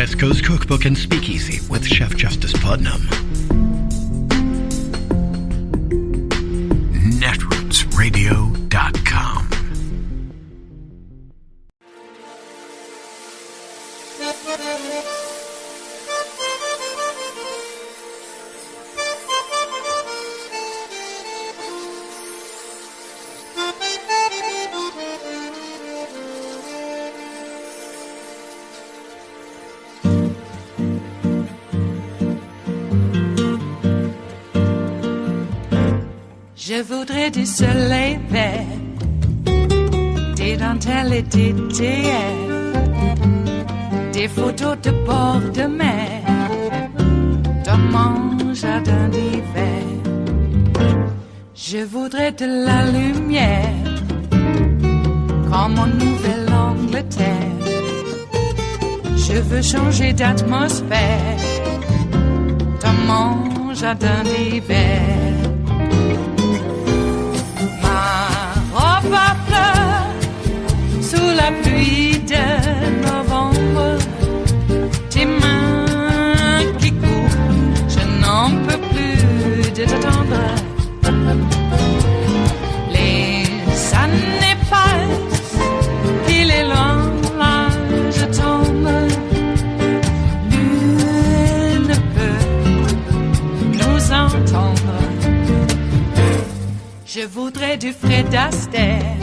West Coast Cookbook and Speakeasy with Chef Justice Putnam. Netrootsradio.com. Je voudrais du soleil vert, des dentelles et des théières, des photos de bord de mer, dans mon jardin d'hiver. Je voudrais de la lumière, comme en Nouvelle-Angleterre. Je veux changer d'atmosphère, dans mon jardin d'hiver. Ma fleur sous la pluie de novembre, tes mains qui courent, je n'en peux plus de t'attendre. Les années passent, il est loin, là je tombe. Nul ne peut nous entendre. Je voudrais du Fred Astaire,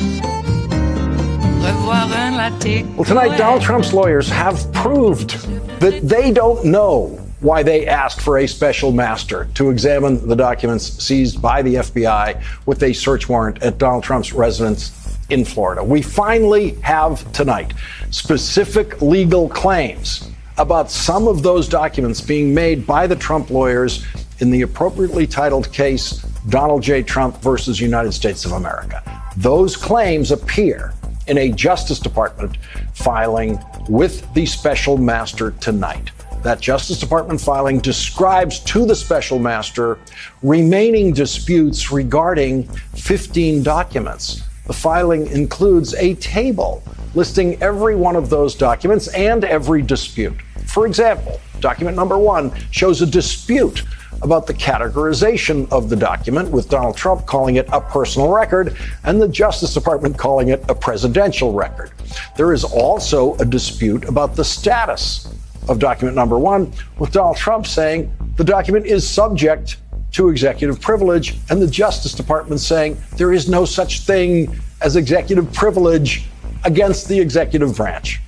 revoir un latte. Well, tonight, Donald Trump's lawyers have proved that they don't know why they asked for a special master to examine the documents seized by the FBI with a search warrant at Donald Trump's residence in Florida. We finally have tonight specific legal claims about some of those documents being made by the Trump lawyers in the appropriately titled case Donald J. Trump versus United States of America. Those claims appear in a Justice Department filing with the special master tonight. That Justice Department filing describes to the special master remaining disputes regarding 15 documents. The filing includes a table listing every one of those documents and every dispute. For example, document number 1 shows a dispute about the categorization of the document, with Donald Trump calling it a personal record and the Justice Department calling it a presidential record. There is also a dispute about the status of document number 1, with Donald Trump saying the document is subject to executive privilege and the Justice Department saying there is no such thing as executive privilege against the executive branch.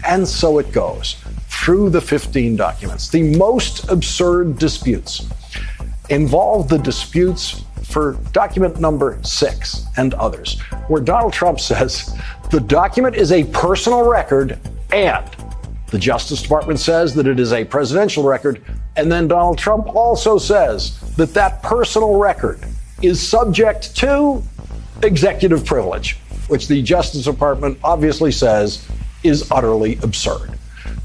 And so it goes through the 15 documents. The most absurd disputes involve the disputes for document number 6 and others, where Donald Trump says the document is a personal record and the Justice Department says that it is a presidential record. And then Donald Trump also says that that personal record is subject to executive privilege, which the Justice Department obviously says is utterly absurd.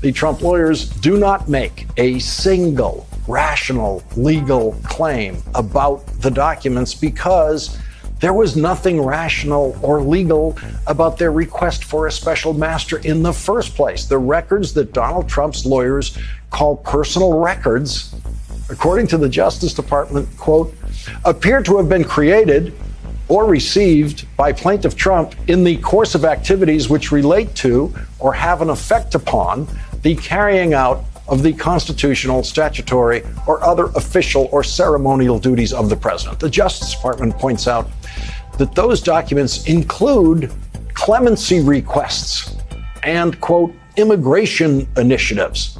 The Trump lawyers do not make a single rational legal claim about the documents because there was nothing rational or legal about their request for a special master in the first place. The records that Donald Trump's lawyers call personal records, according to the Justice Department, quote, appear to have been created or received by plaintiff Trump in the course of activities which relate to or have an effect upon the carrying out of the constitutional, statutory, or other official or ceremonial duties of the president. The Justice Department points out that those documents include clemency requests and, quote, immigration initiatives,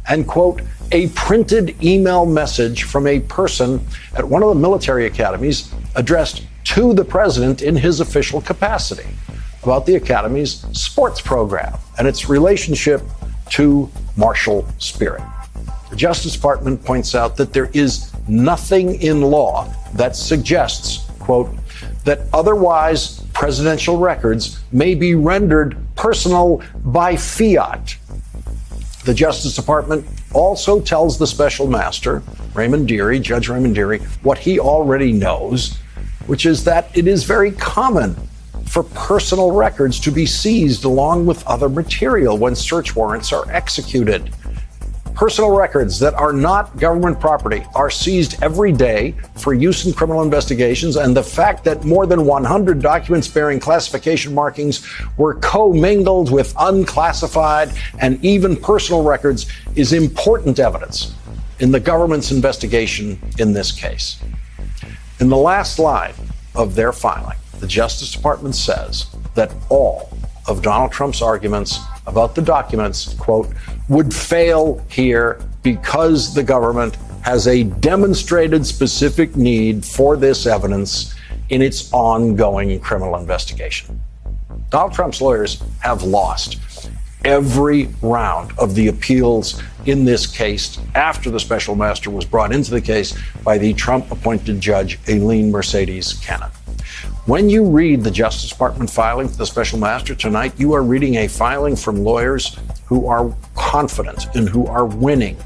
and, quote, a printed email message from a person at one of the military academies addressed to the president in his official capacity about the academy's sports program and its relationship to martial spirit. The Justice Department points out that there is nothing in law that suggests, quote, that otherwise presidential records may be rendered personal by fiat. The Justice Department also tells the special master, Raymond Dearie, Judge Raymond Dearie, what he already knows, which is that it is very common for personal records to be seized along with other material when search warrants are executed. Personal records that are not government property are seized every day for use in criminal investigations, and the fact that more than 100 documents bearing classification markings were commingled with unclassified and even personal records is important evidence in the government's investigation in this case. In the last line of their filing, the Justice Department says that all of Donald Trump's arguments about the documents, quote, would fail here because the government has a demonstrated specific need for this evidence in its ongoing criminal investigation. Donald Trump's lawyers have lost every round of the appeals in this case after the special master was brought into the case by the Trump-appointed judge Aileen Mercedes Cannon. When you read the Justice Department filing for the special master tonight, you are reading a filing from lawyers who are confident and who are winning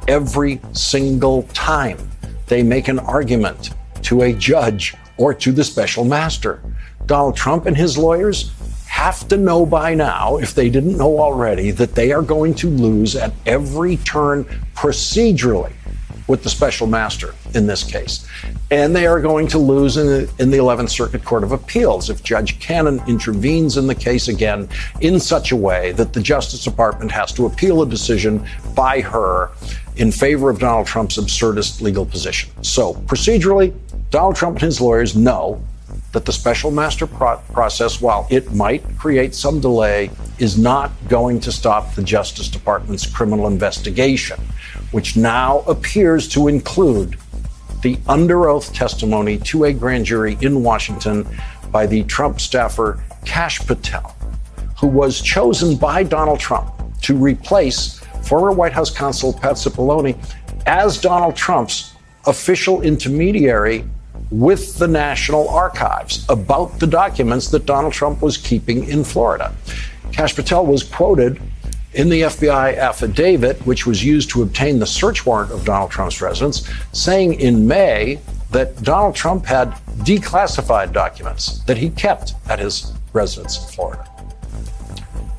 every single time they make an argument to a judge or to the special master. Donald Trump and his lawyers have to know by now, if they didn't know already, that they are going to lose at every turn procedurally with the special master in this case. And they are going to lose in the 11th Circuit Court of Appeals if Judge Cannon intervenes in the case again in such a way that the Justice Department has to appeal a decision by her in favor of Donald Trump's absurdist legal position. So procedurally, Donald Trump and his lawyers know that the special master process, while it might create some delay, is not going to stop the Justice Department's criminal investigation, which now appears to include the under oath testimony to a grand jury in Washington by the Trump staffer Kash Patel, who was chosen by Donald Trump to replace former White House counsel Pat Cipollone as Donald Trump's official intermediary with the National Archives about the documents that Donald Trump was keeping in Florida. Kash Patel was quoted in the FBI affidavit, which was used to obtain the search warrant of Donald Trump's residence, saying in May that Donald Trump had declassified documents that he kept at his residence in Florida.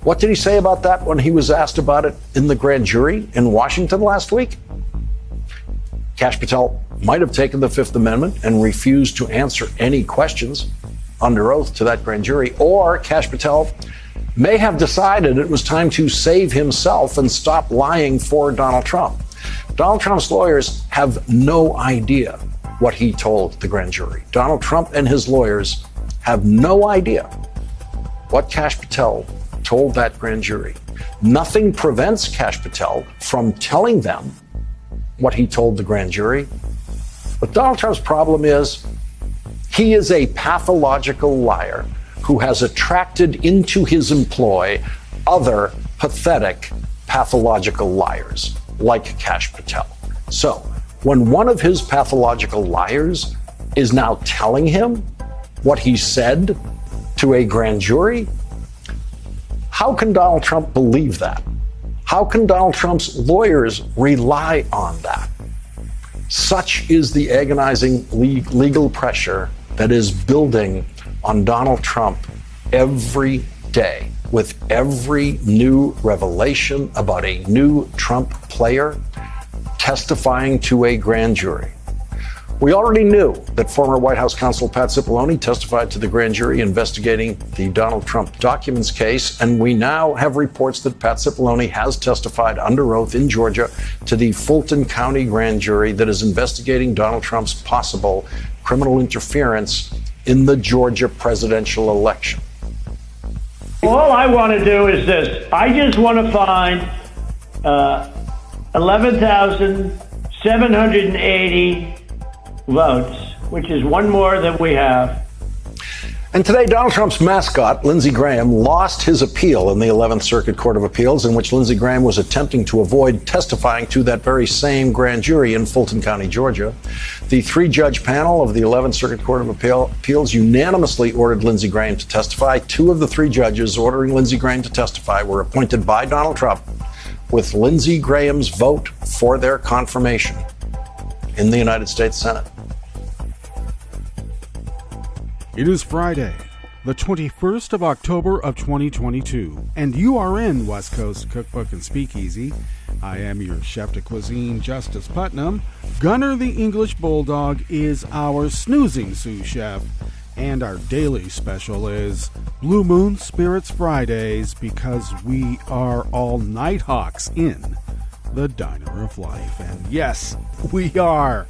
What did he say about that when he was asked about it in the grand jury in Washington last week? Kash Patel might have taken the Fifth Amendment and refused to answer any questions under oath to that grand jury, or Kash Patel may have decided it was time to save himself and stop lying for Donald Trump. Donald Trump's lawyers have no idea what he told the grand jury. Donald Trump and his lawyers have no idea what Kash Patel told that grand jury. Nothing prevents Kash Patel from telling them what he told the grand jury. But Donald Trump's problem is he is a pathological liar who has attracted into his employ other pathetic pathological liars like Kash Patel. So when one of his pathological liars is now telling him what he said to a grand jury, how can Donald Trump believe that? How can Donald Trump's lawyers rely on that? Such is the agonizing legal pressure that is building on Donald Trump every day with every new revelation about a new Trump player testifying to a grand jury. We already knew that former White House counsel Pat Cipollone testified to the grand jury investigating the Donald Trump documents case, and we now have reports that Pat Cipollone has testified under oath in Georgia to the Fulton County grand jury that is investigating Donald Trump's possible criminal interference in the Georgia presidential election. All I want to do is this. I just want to find 11,780 votes, which is one more than we have. And today, Donald Trump's mascot, Lindsey Graham, lost his appeal in the 11th Circuit Court of Appeals, in which Lindsey Graham was attempting to avoid testifying to that very same grand jury in Fulton County, Georgia. The three-judge panel of the 11th Circuit Court of Appeals unanimously ordered Lindsey Graham to testify. Two of the three judges ordering Lindsey Graham to testify were appointed by Donald Trump, with Lindsey Graham's vote for their confirmation in the United States Senate. It is Friday, the 21st of October of 2022, and you are in West Coast Cookbook and Speakeasy. I am your chef de cuisine, Justice Putnam. Gunner the English Bulldog is our snoozing sous chef, and our daily special is Blue Moon Spirits Fridays, because we are all Nighthawks in the Diner of Life. And yes, we are.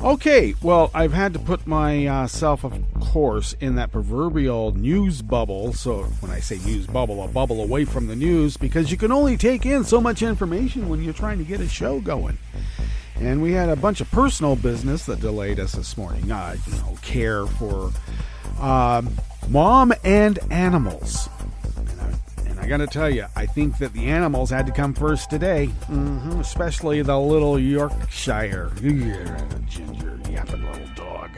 Okay, well, I've had to put myself, of course, in that proverbial news bubble. So when I say news bubble, a bubble away from the news, because you can only take in so much information when you're trying to get a show going. And we had a bunch of personal business that delayed us this morning. Care for mom and animals. And I got to tell you, I think that the animals had to come first today, especially the little Yorkshire ginger yapping little dog.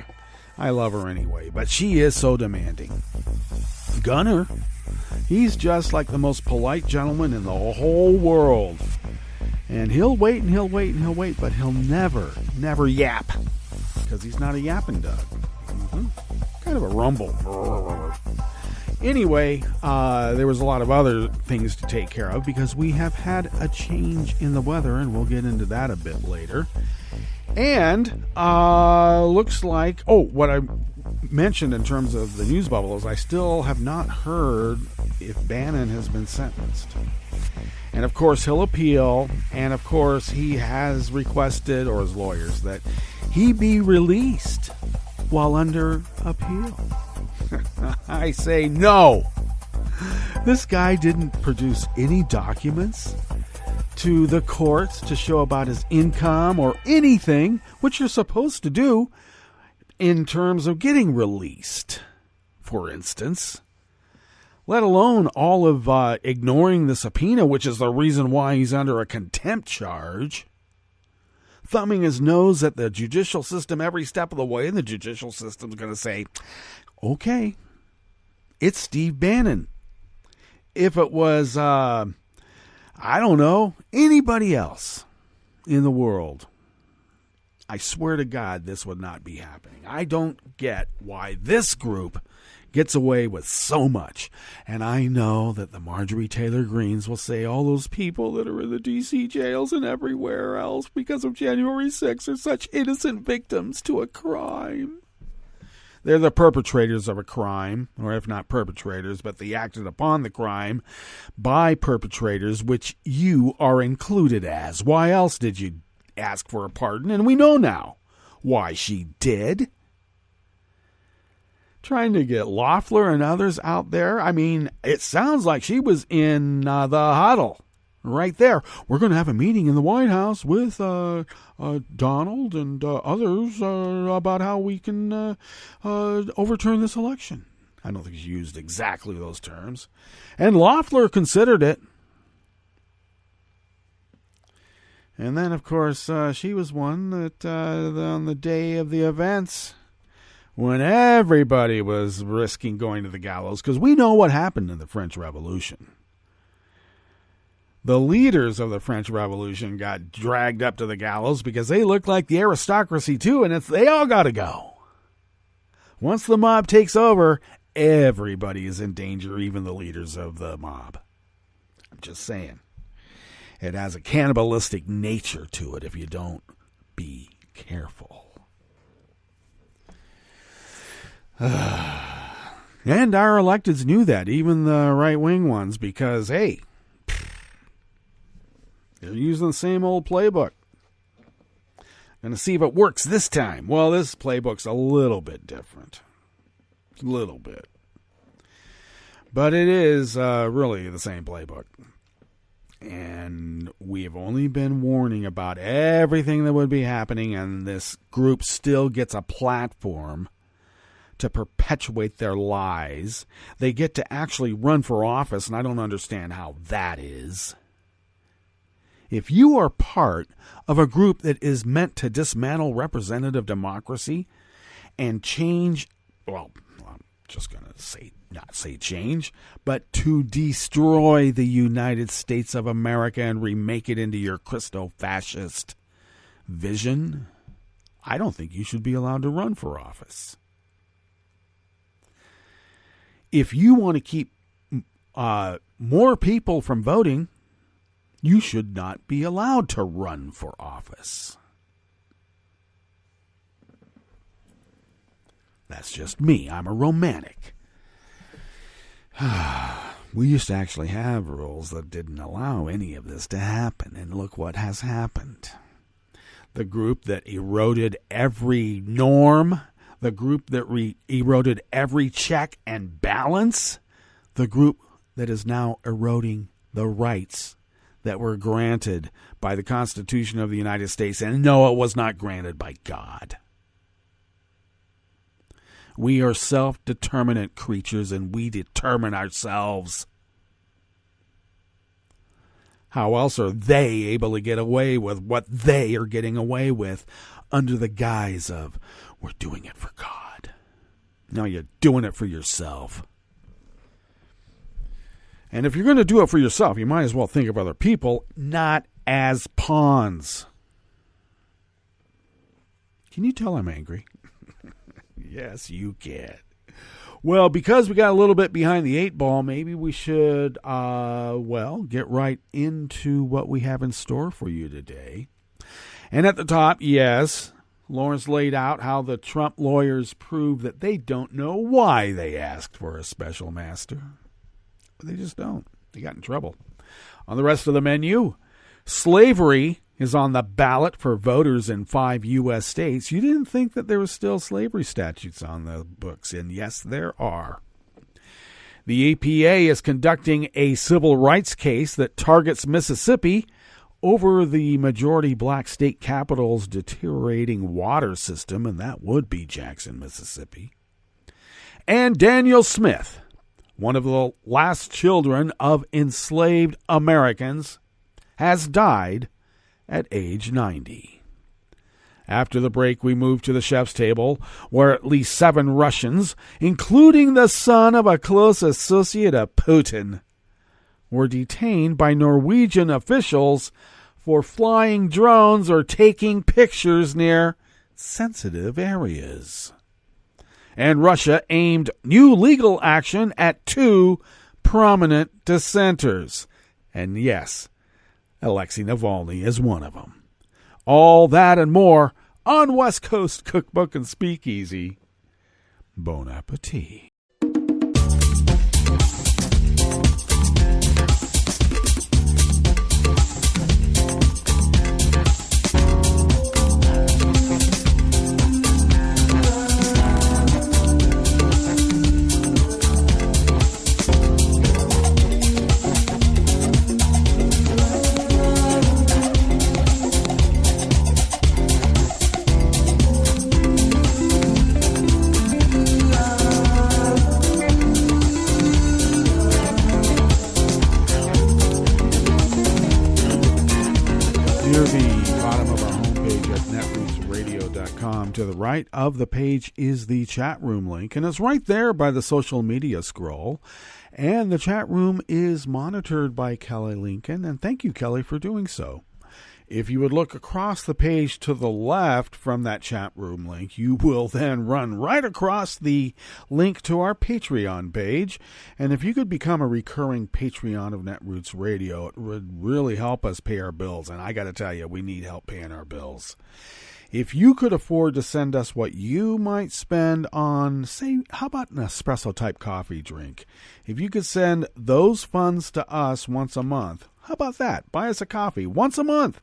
I love her anyway, but she is so demanding. Gunner, he's just like the most polite gentleman in the whole world. And he'll wait and he'll wait and he'll wait, but he'll never yap, because he's not a yapping dog. Kind of a rumble. Anyway, there was a lot of other things to take care of, because we have had a change in the weather, and we'll get into that a bit later. And looks like, what I mentioned in terms of the news bubble is I still have not heard if Bannon has been sentenced. And of course he'll appeal, and of course he has requested, or his lawyers, that he be released while under appeal. I say no. This guy didn't produce any documents to the courts to show about his income or anything, which you're supposed to do in terms of getting released, for instance. Let alone all of ignoring the subpoena, which is the reason why he's under a contempt charge. Thumbing his nose at the judicial system every step of the way, and the judicial system's going to say, okay, it's Steve Bannon. If it was, anybody else in the world, I swear to God, this would not be happening. I don't get why this group gets away with so much. And I know that the Marjorie Taylor Greens will say all those people that are in the D.C. jails and everywhere else because of January 6th are such innocent victims to a crime. They're the perpetrators of a crime, or if not perpetrators, but they acted upon the crime by perpetrators, which you are included as. Why else did you ask for a pardon? And we know now why she did. Trying to get Loeffler and others out there. I mean, it sounds like she was in the huddle right there. We're going to have a meeting in the White House with Donald and others about how we can overturn this election. I don't think she used exactly those terms. And Loeffler considered it. And then, of course, she was one that on the day of the events, when everybody was risking going to the gallows, because we know what happened in the French Revolution. The leaders of the French Revolution got dragged up to the gallows because they looked like the aristocracy too, and they all got to go. Once the mob takes over, everybody is in danger, even the leaders of the mob. I'm just saying. It has a cannibalistic nature to it if you don't be careful. And our electeds knew that, even the right-wing ones, because, hey, they're using the same old playbook. Gonna see if it works this time. Well, this playbook's a little bit different. A little bit. But it is really the same playbook. And we have only been warning about everything that would be happening, and this group still gets a platform to perpetuate their lies. They get to actually run for office, and I don't understand how that is. If you are part of a group that is meant to dismantle representative democracy and change, well, I'm just going to say, not say change, but to destroy the United States of America and remake it into your Christo-fascist vision, I don't think you should be allowed to run for office. if you want to keep more people from voting, you should not be allowed to run for office. That's just me. I'm a romantic. We used to actually have rules that didn't allow any of this to happen, and look what has happened. The group that eroded every norm, the group that eroded every check and balance, the group that is now eroding the rights that were granted by the Constitution of the United States. And no, it was not granted by God. We are self-determinate creatures, and we determine ourselves. How else are they able to get away with what they are getting away with under the guise of, we're doing it for God? No, you're doing it for yourself. And if you're going to do it for yourself, you might as well think of other people not as pawns. Can you tell I'm angry? Yes, you can. Well, because we got a little bit behind the 8 ball, maybe we should, get right into what we have in store for you today. And at the top, yes, Lawrence laid out how the Trump lawyers prove that they don't know why they asked for a special master. They just don't. They got in trouble. On the rest of the menu, slavery is on the ballot for voters in 5 U.S. states. You didn't think that there were still slavery statutes on the books, and yes, there are. The APA is conducting a civil rights case that targets Mississippi over the majority black state capital's deteriorating water system, and that would be Jackson, Mississippi. And Daniel Smith, one of the last children of enslaved Americans, has died at age 90. After the break, we move to the chef's table, where at least 7 Russians, including the son of a close associate of Putin, were detained by Norwegian officials for flying drones or taking pictures near sensitive areas. And Russia aimed new legal action at 2 prominent dissenters. And yes, Alexei Navalny is one of them. All that and more on West Coast Cookbook and Speakeasy. Bon appetit. To the right of the page is the chat room link, and it's right there by the social media scroll. And the chat room is monitored by Kelly Lincoln, and thank you, Kelly, for doing so. If you would look across the page to the left from that chat room link, you will then run right across the link to our Patreon page. And if you could become a recurring Patreon of Netroots Radio, it would really help us pay our bills. And I got to tell you, we need help paying our bills. If you could afford to send us what you might spend on, say, how about an espresso-type coffee drink? If you could send those funds to us once a month, how about that? Buy us a coffee once a month.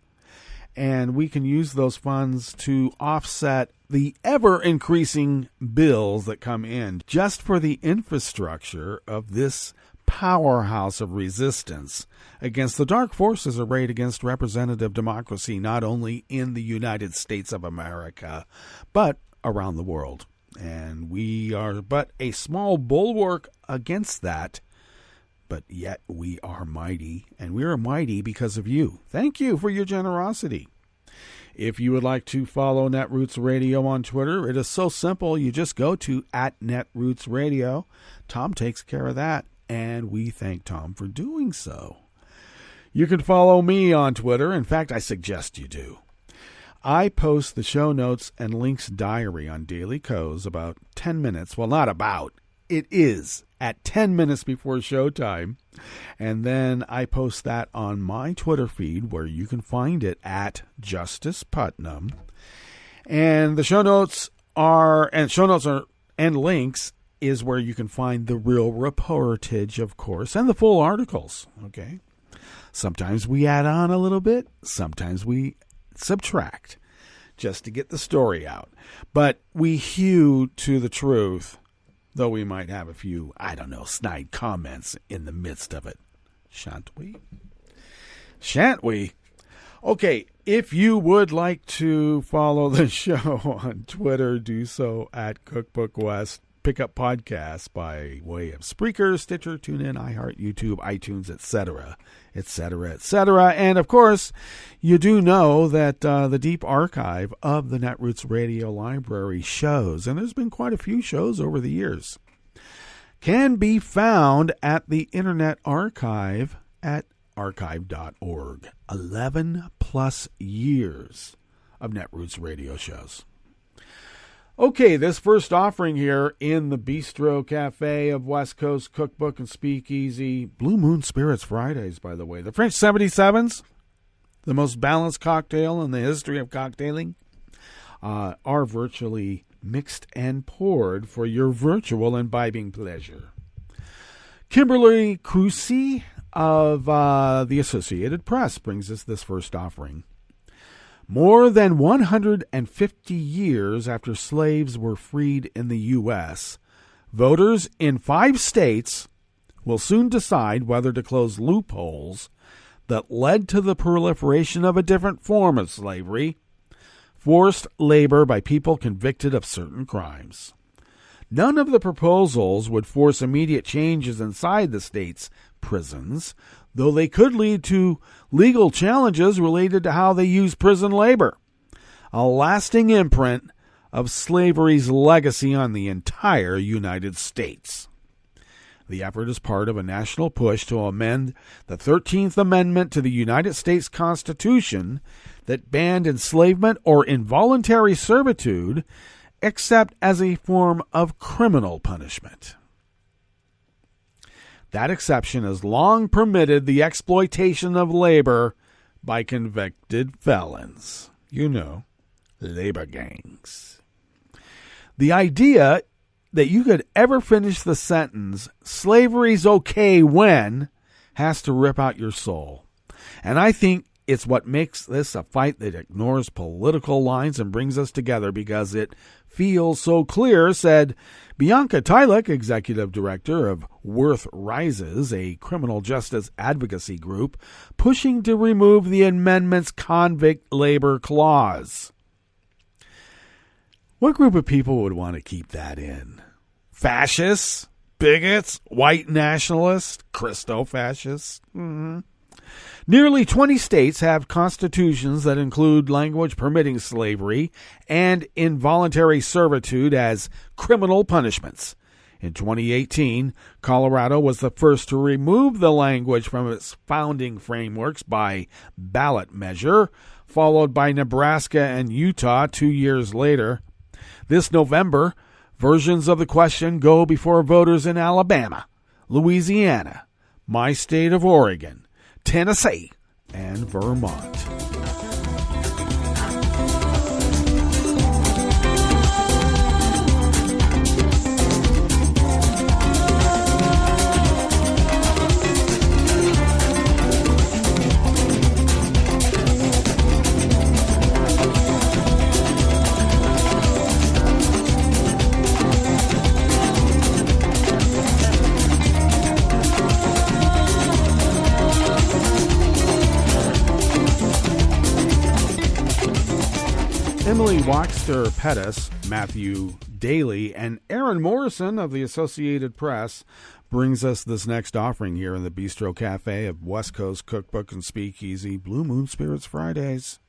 And we can use those funds to offset the ever-increasing bills that come in just for the infrastructure of this powerhouse of resistance against the dark forces arrayed against representative democracy, not only in the United States of America, but around the world. And we are but a small bulwark against that, but yet we are mighty, and we are mighty because of you. Thank you for your generosity. If you would like to follow Netroots Radio on Twitter, it is so simple. You just go to @NetrootsRadio. Tom takes care of that, and we thank Tom for doing so. You can follow me on Twitter. In fact, I suggest you do. I post the show notes and links diary on Daily Co's about 10 minutes. Well, not about. It is at 10 minutes before showtime. And then I post that on my Twitter feed, where you can find it at Justice Putnam. And the show notes are, and links is where you can find the real reportage, of course, and the full articles. Okay. Sometimes we add on a little bit, sometimes we subtract just to get the story out. But we hew to the truth, though we might have a few, snide comments in the midst of it. Shan't we? Shan't we? Okay, if you would like to follow the show on Twitter, do so at Cookbook West. Pick up podcasts by way of Spreaker, Stitcher, TuneIn, iHeart, YouTube, iTunes, etc., etc., etc. And, of course, you do know that the deep archive of the Netroots Radio Library shows, and there's been quite a few shows over the years, can be found at the Internet Archive at archive.org. 11 plus years of Netroots Radio shows. Okay, this first offering here in the Bistro Cafe of West Coast Cookbook and Speakeasy. Blue Moon Spirits Fridays, by the way. The French 77s, the most balanced cocktail in the history of cocktailing, are virtually mixed and poured for your virtual imbibing pleasure. Kimberly Crucy of the Associated Press brings us this first offering. More than 150 years after slaves were freed in the U.S., voters in 5 states will soon decide whether to close loopholes that led to the proliferation of a different form of slavery, forced labor by people convicted of certain crimes. None of the proposals would force immediate changes inside the state's prisons, though they could lead to legal challenges related to how they use prison labor, a lasting imprint of slavery's legacy on the entire United States. The effort is part of a national push to amend the 13th Amendment to the United States Constitution that banned enslavement or involuntary servitude except as a form of criminal punishment. That exception has long permitted the exploitation of labor by convicted felons. Labor gangs. The idea that you could ever finish the sentence, slavery's okay when, has to rip out your soul. And I think it's what makes this a fight that ignores political lines and brings us together, because it feels so clear, said Bianca Tylik, executive director of Worth Rises, a criminal justice advocacy group pushing to remove the amendment's convict labor clause. What group of people would want to keep that in? Fascists? Bigots? White nationalists? Christo-fascists? Nearly 20 states have constitutions that include language permitting slavery and involuntary servitude as criminal punishments. In 2018, Colorado was the first to remove the language from its founding frameworks by ballot measure, followed by Nebraska and Utah 2 years later. This November, versions of the question go before voters in Alabama, Louisiana, my state of Oregon, Tennessee, and Vermont. Emily Waxter Pettis, Matthew Daly, and Aaron Morrison of the Associated Press brings us this next offering here in the Bistro Cafe of West Coast Cookbook and Speakeasy, Blue Moon Spirits Fridays.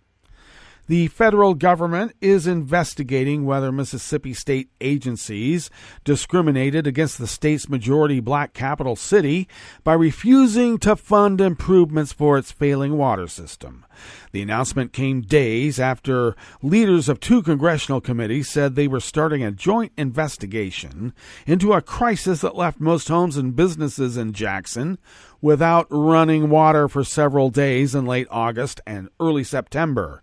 The federal government is investigating whether Mississippi state agencies discriminated against the state's majority black capital city by refusing to fund improvements for its failing water system. The announcement came days after leaders of 2 congressional committees said they were starting a joint investigation into a crisis that left most homes and businesses in Jackson without running water for several days in late August and early September.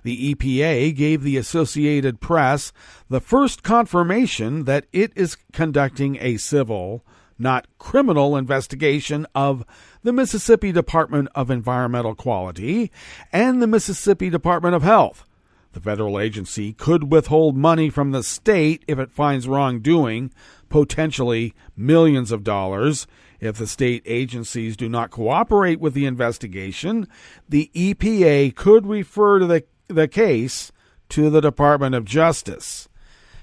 The EPA gave the Associated Press the first confirmation that it is conducting a civil, not criminal, investigation of the Mississippi Department of Environmental Quality and the Mississippi Department of Health. The federal agency could withhold money from the state if it finds wrongdoing, potentially millions of dollars. If the state agencies do not cooperate with the investigation, the EPA could refer to the case to the Department of Justice.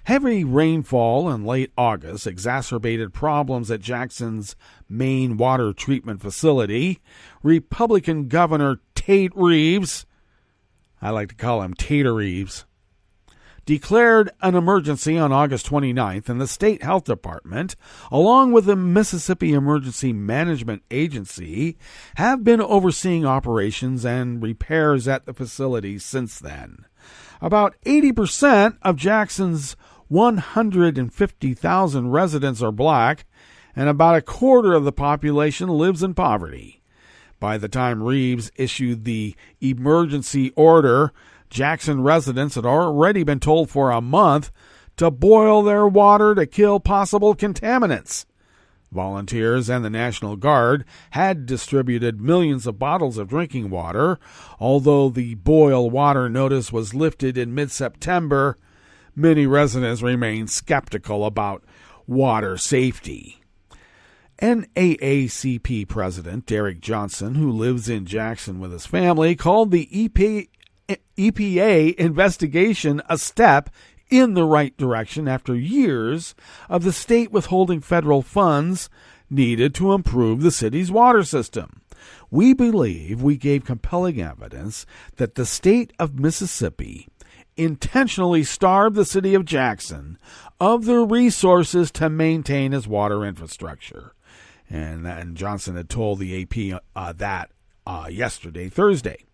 Heavy rainfall in late August exacerbated problems at Jackson's main water treatment facility. Republican Governor Tate Reeves, I like to call him Tater Reeves, declared an emergency on August 29th, and the state health department, along with the Mississippi Emergency Management Agency, have been overseeing operations and repairs at the facility since then. About 80% of Jackson's 150,000 residents are black, and about a quarter of the population lives in poverty. By the time Reeves issued the emergency order, Jackson residents had already been told for a month to boil their water to kill possible contaminants. Volunteers and the National Guard had distributed millions of bottles of drinking water. Although the boil water notice was lifted in mid-September, many residents remain skeptical about water safety. NAACP President Derek Johnson, who lives in Jackson with his family, called the EPA investigation a step in the right direction after years of the state withholding federal funds needed to improve the city's water system. We believe we gave compelling evidence that the state of Mississippi intentionally starved the city of Jackson of the resources to maintain its water infrastructure. And Johnson had told the AP that yesterday, Thursday.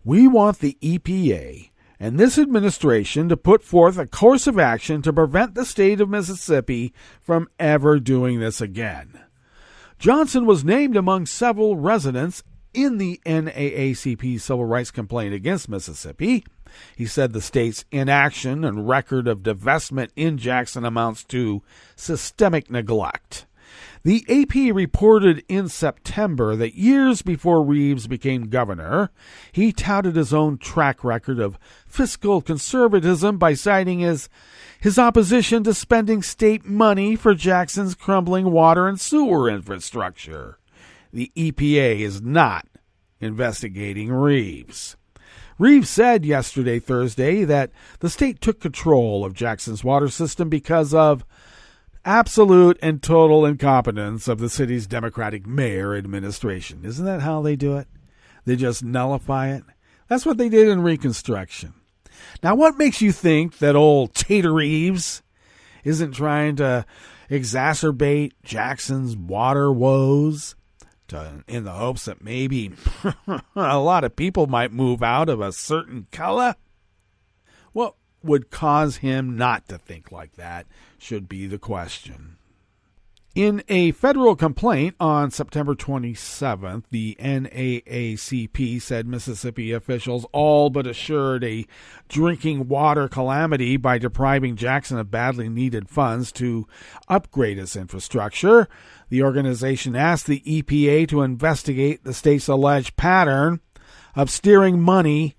We want the EPA and this administration to put forth a course of action to prevent the state of Mississippi from ever doing this again. Johnson was named among several residents in the NAACP civil rights complaint against Mississippi. He said the state's inaction and record of divestment in Jackson amounts to systemic neglect. The AP reported in September that years before Reeves became governor, he touted his own track record of fiscal conservatism by citing his opposition to spending state money for Jackson's crumbling water and sewer infrastructure. The EPA is not investigating Reeves. Reeves said yesterday, Thursday, that the state took control of Jackson's water system because of absolute and total incompetence of the city's Democratic mayor administration. Isn't that how they do it? They just nullify it. That's what they did in Reconstruction. Now, what makes you think that old Tater Reeves isn't trying to exacerbate Jackson's water woes in the hopes that maybe a lot of people might move out of a certain color? What would cause him not to think like that should be the question. In a federal complaint on September 27th, the NAACP said Mississippi officials all but assured a drinking water calamity by depriving Jackson of badly needed funds to upgrade its infrastructure. The organization asked the EPA to investigate the state's alleged pattern of steering money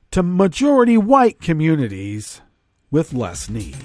to majority white communities with less need.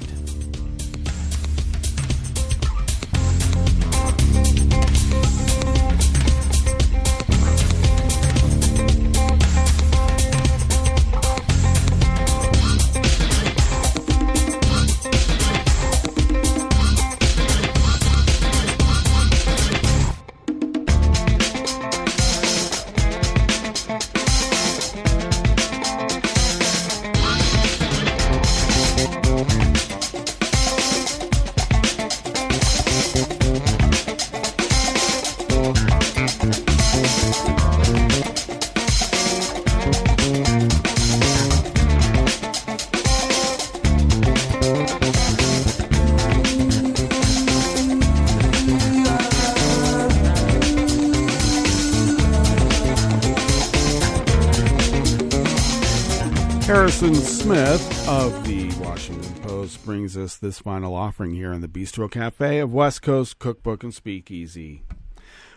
Harrison Smith of the Washington Post brings us this final offering here in the Bistro Cafe of West Coast Cookbook and Speakeasy.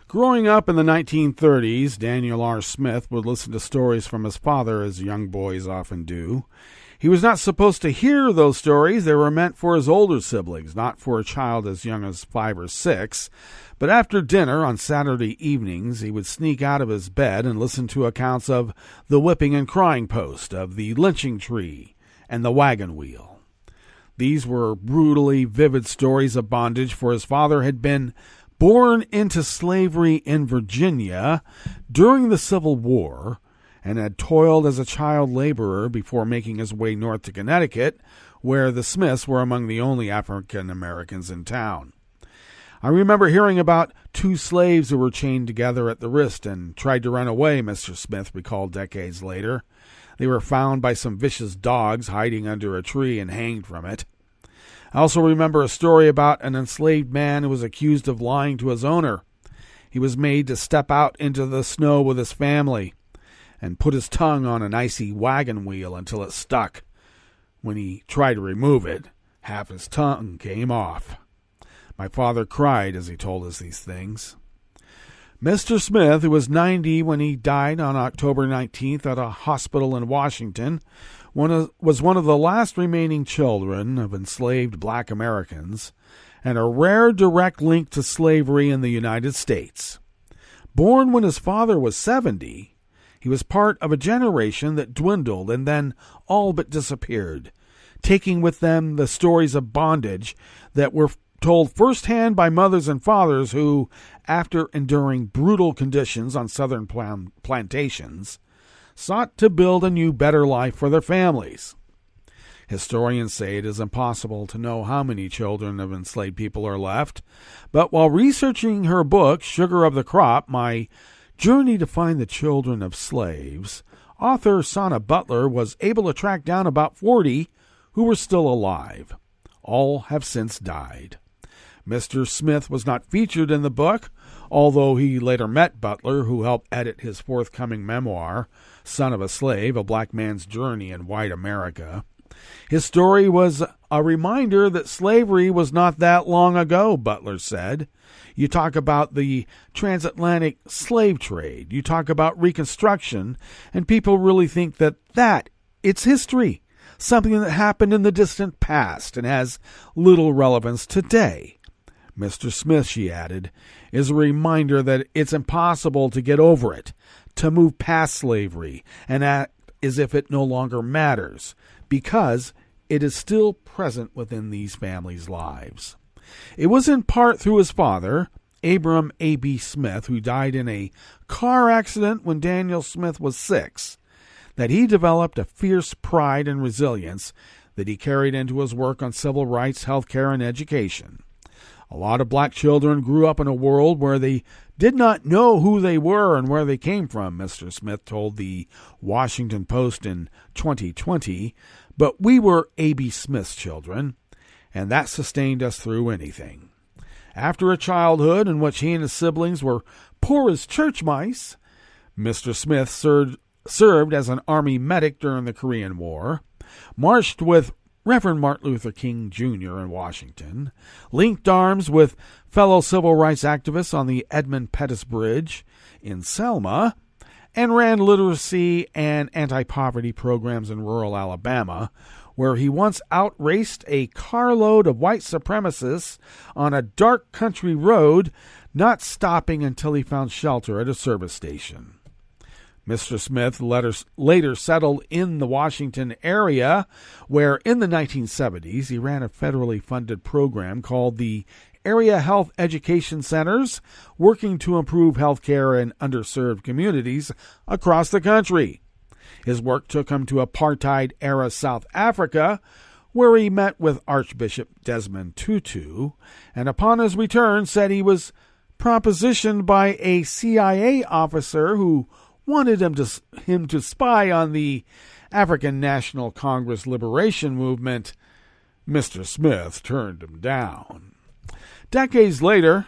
Growing up in the 1930s, Daniel R. Smith would listen to stories from his father, as young boys often do. He was not supposed to hear those stories. They were meant for his older siblings, not for a child as young as 5 or 6. But after dinner on Saturday evenings, he would sneak out of his bed and listen to accounts of the whipping and crying post, of the lynching tree, and the wagon wheel. These were brutally vivid stories of bondage, for his father had been born into slavery in Virginia during the Civil War and had toiled as a child laborer before making his way north to Connecticut, where the Smiths were among the only African Americans in town. I remember hearing about 2 slaves who were chained together at the wrist and tried to run away, Mr. Smith recalled decades later. They were found by some vicious dogs hiding under a tree and hanged from it. I also remember a story about an enslaved man who was accused of lying to his owner. He was made to step out into the snow with his family and put his tongue on an icy wagon wheel until it stuck. When he tried to remove it, half his tongue came off. My father cried as he told us these things. Mr. Smith, who was 90 when he died on October 19th at a hospital in Washington, was one of the last remaining children of enslaved black Americans and a rare direct link to slavery in the United States. Born when his father was 70, he was part of a generation that dwindled and then all but disappeared, taking with them the stories of bondage that were told firsthand by mothers and fathers who, after enduring brutal conditions on southern plantations, sought to build a new, better life for their families. Historians say it is impossible to know how many children of enslaved people are left, but while researching her book, Sugar of the Crop, My Journey to Find the Children of Slaves, author Sana Butler was able to track down about 40 who were still alive. All have since died. Mr. Smith was not featured in the book, although he later met Butler, who helped edit his forthcoming memoir, Son of a Slave, A Black Man's Journey in White America. His story was a reminder that slavery was not that long ago, Butler said. You talk about the transatlantic slave trade, you talk about Reconstruction, and people really think that it's history, something that happened in the distant past and has little relevance today. Mr. Smith, she added, is a reminder that it's impossible to get over it, to move past slavery and act as if it no longer matters, because it is still present within these families' lives. It was in part through his father, Abram A.B. Smith, who died in a car accident when Daniel Smith was 6, that he developed a fierce pride and resilience that he carried into his work on civil rights, health care, and education. A lot of black children grew up in a world where they did not know who they were and where they came from, Mr. Smith told the Washington Post in 2020, but we were A.B. Smith's children, and that sustained us through anything. After a childhood in which he and his siblings were poor as church mice, Mr. Smith served as an Army medic during the Korean War, marched with Reverend Martin Luther King Jr. in Washington, linked arms with fellow civil rights activists on the Edmund Pettus Bridge in Selma, and ran literacy and anti-poverty programs in rural Alabama, where he once outraced a carload of white supremacists on a dark country road, not stopping until he found shelter at a service station. Mr. Smith later settled in the Washington area, where in the 1970s he ran a federally funded program called the Area Health Education Centers, working to improve health care in underserved communities across the country. His work took him to apartheid-era South Africa, where he met with Archbishop Desmond Tutu, and upon his return said he was propositioned by a CIA officer who wanted him to spy on the African National Congress Liberation Movement. Mr. Smith turned him down. Decades later,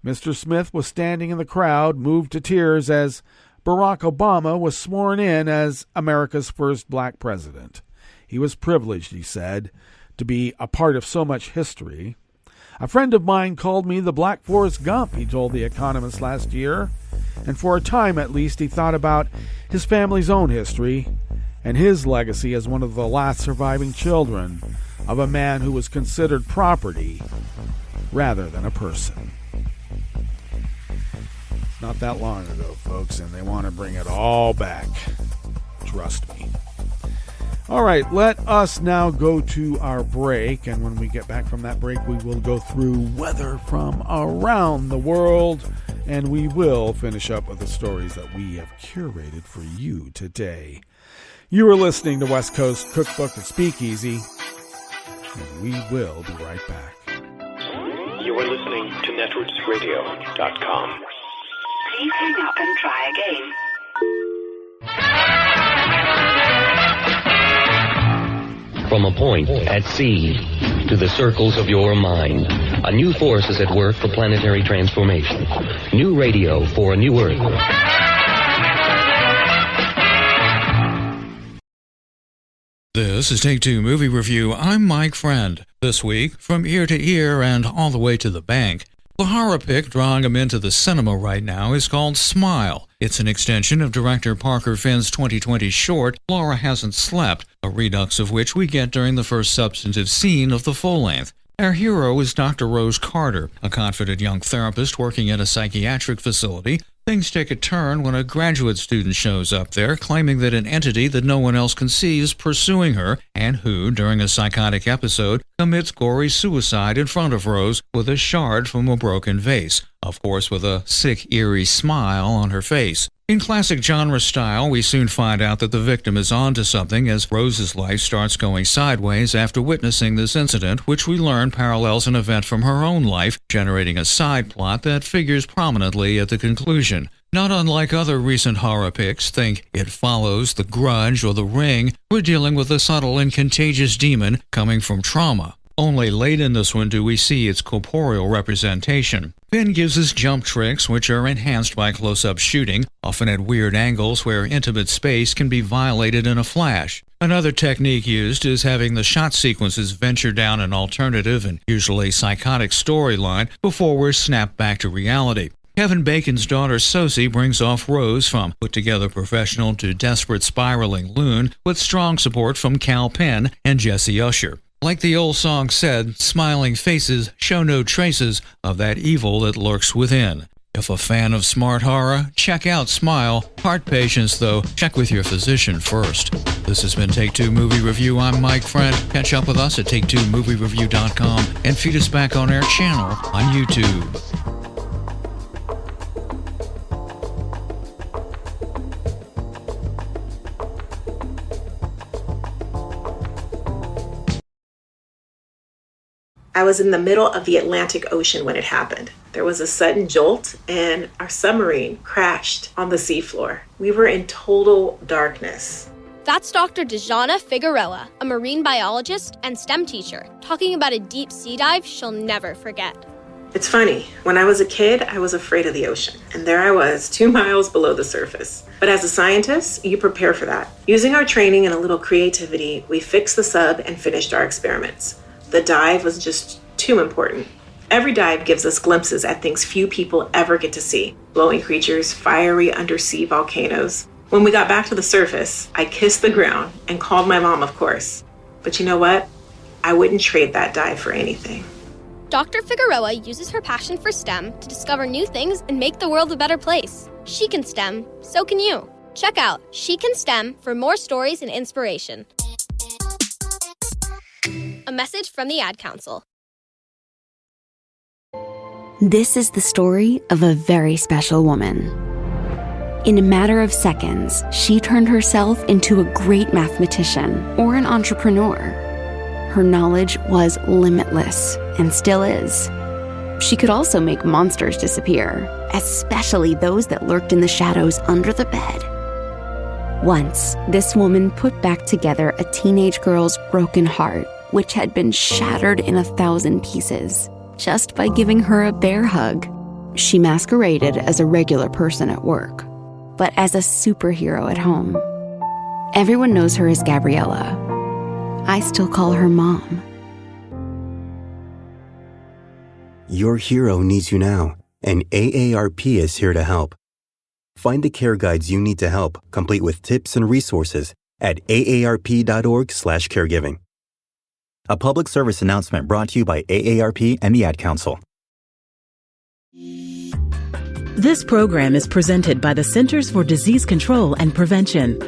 Mr. Smith was standing in the crowd, moved to tears as Barack Obama was sworn in as America's first black president. He was privileged, he said, to be a part of so much history. A friend of mine called me the Black Forrest Gump, he told The Economist last year. And for a time, at least, he thought about his family's own history and his legacy as one of the last surviving children of a man who was considered property rather than a person. It's not that long ago, folks, and they want to bring it all back. Trust me. All right, let us now go to our break, and when we get back from that break, we will go through weather from around the world, and we will finish up with the stories that we have curated for you today. You are listening to West Coast Cookbook and Speakeasy, and we will be right back. You are listening to netrootsradio.com. Please hang up and try again. From a point at sea to the circles of your mind, a new force is at work for planetary transformation. New radio for a new Earth. This is Take Two Movie Review. I'm Mike Friend. This week, from ear to ear and all the way to the bank, the horror pick drawing him into the cinema right now is called Smile. It's an extension of director Parker Finn's 2020 short, Laura Hasn't Slept, a redux of which we get during the first substantive scene of the full-length. Our hero is Dr. Rose Carter, a confident young therapist working at a psychiatric facility. Things take a turn when a graduate student shows up there claiming that an entity that no one else can see is pursuing her and who, during a psychotic episode, commits gory suicide in front of Rose with a shard from a broken vase, of course with a sick, eerie smile on her face. In classic genre style, we soon find out that the victim is onto something as Rose's life starts going sideways after witnessing this incident, which we learn parallels an event from her own life, generating a side plot that figures prominently at the conclusion. Not unlike other recent horror picks, think It Follows, The Grudge, or The Ring, we're dealing with a subtle and contagious demon coming from trauma. Only late in this one do we see its corporeal representation. Finn gives us jump tricks, which are enhanced by close-up shooting, often at weird angles where intimate space can be violated in a flash. Another technique used is having the shot sequences venture down an alternative and usually psychotic storyline before we're snapped back to reality. Kevin Bacon's daughter Sosie brings off Rose from put-together professional to desperate spiraling loon with strong support from Cal Penn and Jesse Usher. Like the old song said, smiling faces show no traces of that evil that lurks within. If a fan of smart horror, check out Smile. Heart patients, though, check with your physician first. This has been Take Two Movie Review. I'm Mike Friend. Catch up with us at take2moviereview.com and feed us back on our channel on YouTube. I was in the middle of the Atlantic Ocean when it happened. There was a sudden jolt and our submarine crashed on the seafloor. We were in total darkness. That's Dr. Dejana Figueroa, a marine biologist and STEM teacher, talking about a deep sea dive she'll never forget. It's funny, when I was a kid, I was afraid of the ocean, and there I was, 2 miles below the surface. But as a scientist, you prepare for that. Using our training and a little creativity, we fixed the sub and finished our experiments. The dive was just too important. Every dive gives us glimpses at things few people ever get to see. Glowing creatures, fiery undersea volcanoes. When we got back to the surface, I kissed the ground and called my mom, of course. But you know what? I wouldn't trade that dive for anything. Dr. Figueroa uses her passion for STEM to discover new things and make the world a better place. She can STEM, so can you. Check out She Can STEM for more stories and inspiration. A message from the Ad Council. This is the story of a very special woman. In a matter of seconds, she turned herself into a great mathematician or an entrepreneur. Her knowledge was limitless and still is. She could also make monsters disappear, especially those that lurked in the shadows under the bed. Once, this woman put back together a teenage girl's broken heart, which had been shattered in 1,000 pieces, just by giving her a bear hug. She masqueraded as a regular person at work. but as a superhero at home. Everyone knows her as Gabriella. I still call her Mom. Your hero needs you now, and AARP is here to help. Find the care guides you need to help, complete with tips and resources at aarp.org/caregiving. A public service announcement brought to you by AARP and the Ad Council. This program is presented by the Centers for Disease Control and Prevention.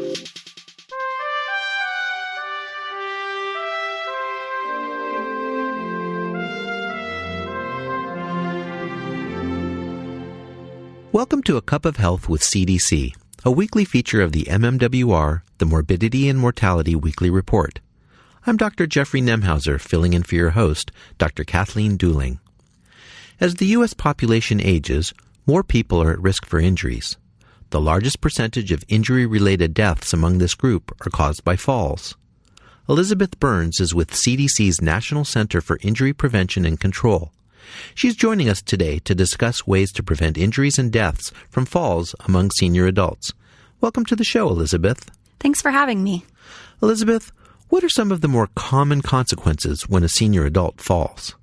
Welcome to A Cup of Health with CDC, a weekly feature of the MMWR, the Morbidity and Mortality Weekly Report. I'm Dr. Jeffrey Nemhauser, filling in for your host, Dr. Kathleen Dooling. As the U.S. population ages, more people are at risk for injuries. The largest percentage of injury-related deaths among this group are caused by falls. Elizabeth Burns is with CDC's National Center for Injury Prevention and Control. She's joining us today to discuss ways to prevent injuries and deaths from falls among senior adults. Welcome to the show, Elizabeth. Thanks for having me. Elizabeth, what are some of the more common consequences when a senior adult falls?